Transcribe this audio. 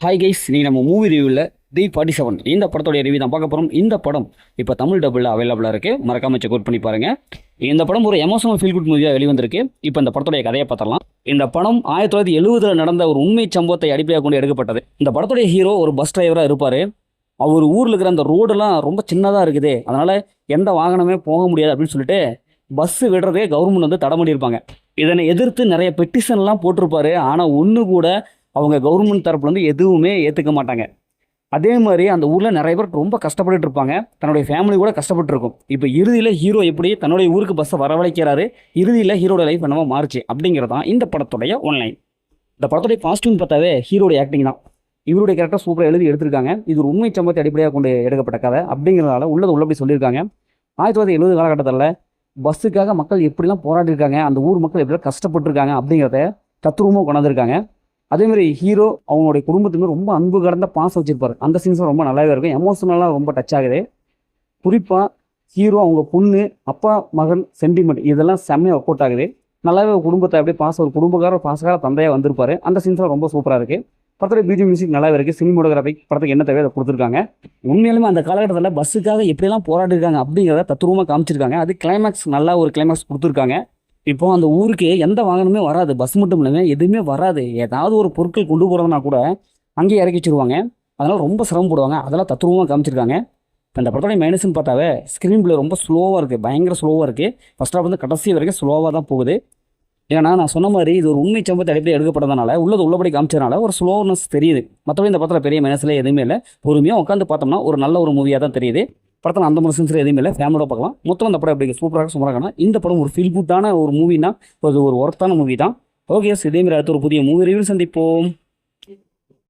Hi guys, நீங்கள் நம்ம movie ரிவ்யூவில் D47 இந்த படத்தோடைய ரிவ்யூ தான் பார்க்க போகிறோம். இந்த படம் இப்போ தமிழ் டபுளில் அவைலபிளாக இருக்குது. மறக்காம செக் அவுட் பண்ணி பாருங்கள். இந்த படம் ஒரு எமோஷனல் ஃபீல் குட் மூவியாக வெளிவந்திருக்கு. இப்போ இந்த படத்துடைய கதையை பார்த்துடலாம். இந்த படம் 1970 நடந்த ஒரு உண்மை சம்பவத்தை அடிப்படையாக கொண்டு எடுக்கப்பட்டது. இந்த படத்துடைய ஹீரோ ஒரு பஸ் டிரைவராக இருப்பார். அவர் ஊரில் இருக்கிற அந்த ரோடெல்லாம் ரொம்ப சின்னதாக இருக்குது, அதனால் எந்த வாகனமே போக முடியாது அப்படின்னு சொல்லிட்டு பஸ்ஸு விடுறதே கவர்மெண்ட் வந்து தடை பண்ணியிருப்பாங்க. இதனை எதிர்த்து நிறைய பெட்டிஷன்லாம் போட்டிருப்பாரு. ஆனால் ஒன்று கூட அவங்க கவர்மெண்ட் தரப்புலேருந்து எதுவுமே ஏற்றுக்க மாட்டாங்க. அதே மாதிரி அந்த ஊரில் நிறைய பேர் ரொம்ப கஷ்டப்பட்டுட்டு இருப்பாங்க. தன்னுடைய ஃபேமிலி கூட கஷ்டப்பட்டுருக்கும். இப்போ இறுதியில் ஹீரோ எப்படி தன்னுடைய ஊருக்கு பஸ்ஸை வரவழைக்கிறாரு, இறுதியில் ஹீரோட லைஃப் என்னவோ மாறுச்சு அப்படிங்கிறது தான் இந்த படத்துடைய ஒன்லைன். இந்த படத்துடைய காஸ்டியூம் பார்த்தாவே ஹீரோடைய ஆக்டிங் தான். இவருடைய கேரக்டர் சூப்பராக எழுதி எடுத்திருக்காங்க. இது ஒரு உண்மை சம்பவத்தை அடிப்படையாக கொண்டு எடுக்கப்பட்ட கதை அப்படிங்கிறதால உள்ளபடி சொல்லியிருக்காங்க. 1970 காலகட்டத்தில் பஸ்ஸுக்காக மக்கள் எப்படிலாம் போராடிருக்காங்க, அந்த ஊர் மக்கள் எப்படிலாம் கஷ்டப்பட்டுருக்காங்க அப்படிங்கிறத தத்துரூபமாக கொண்டாந்துருக்காங்க. அதேமாதிரி ஹீரோ அவங்களுடைய குடும்பத்துக்கு ரொம்ப அன்பு கடந்த பாசம் வச்சிருப்பாரு. அந்த சீன்ஸும் ரொம்ப நல்லாவே இருக்கும். எமோஷனலாக ரொம்ப டச் ஆகுது. குறிப்பாக ஹீரோ அவங்க பொண்ணு அப்பா மகன் சென்டிமெண்ட் இதெல்லாம் செம்மையாக ஒர்க் அவுட் ஆகுது. நல்லாவே குடும்பத்தை அப்படியே ஒரு குடும்பக்கார பாசக்கார தந்தையாக வந்திருப்பாரு. அந்த சீன்ஸ்லாம் ரொம்ப சூப்பராக இருக்குது. படத்துடைய பிஜிஎம் மியூசிக் நல்லாவே இருக்குது. சினிமோட்டோகிராஃபி படத்துக்கு என்ன தேவையோ அதை கொடுத்துருக்காங்க. உண்மையிலுமே அந்த காலகட்டத்தில் பஸ்ஸுக்காக எப்படியெல்லாம் போராடிருக்காங்க அப்படிங்கிறத தத்துரூபமாக காமிச்சிருக்காங்க. அது கிளைமேக்ஸ் நல்லா ஒரு கிளைமேக்ஸ் கொடுத்துருக்காங்க. இப்போ அந்த ஊருக்கு எந்த வாகனமே வராது, பஸ் மட்டும் இல்லாமல் எதுவுமே வராது. ஏதாவது ஒரு பொருட்கள் கொண்டு போகிறதுனா கூட அங்கேயே இறக்கி வச்சுருவாங்க. அதனால் ரொம்ப சிரமப்படுவாங்க. அதெல்லாம் தத்துரூபமாக காமிச்சிருக்காங்க. இப்போ இந்த படத்தோடைய மைனஸ்ன்னு பார்த்தாவே ஸ்க்ரீன் பிளே ரொம்ப ஸ்லோவாக இருக்குது, பயங்கர ஸ்லோவாக இருக்குது. ஃபஸ்ட் ஆஃப் வந்து கடைசி வரைக்கும் ஸ்லோவாக தான் போகுது. ஏன்னா நான் சொன்ன மாதிரி இது ஒரு உண்மை சம்பவத்தை அடிப்படையாக எடுக்கப்பட்டதுனால உள்ளபடி காமிச்சதுனால ஒரு ஸ்லோனஸ் தெரியுது. மற்றபடி இந்த படத்தில் பெரிய மைனஸில் எதுவுமே இல்லை. பொறுமையாக உட்காந்து பார்த்தோம்னா ஒரு நல்ல ஒரு மூவியாக தான் தெரியுது. படத்தில் அந்த மாதிரி சென்ஸில் எதுவுமே இல்லை. ஃபேமிலியோட பார்க்கலாம். மொத்தம் அந்த படம் எப்படி சூப்பராக சுமராகனா இந்த படம் ஒரு ஃபீல் குட்டான ஒரு மூவினா ஒரு ஒர்த்தான மூவி தான். ஓகே, இதேமாதிரி அடுத்த ஒரு புதிய மூவி ரிவ்யூ சந்திப்போம்.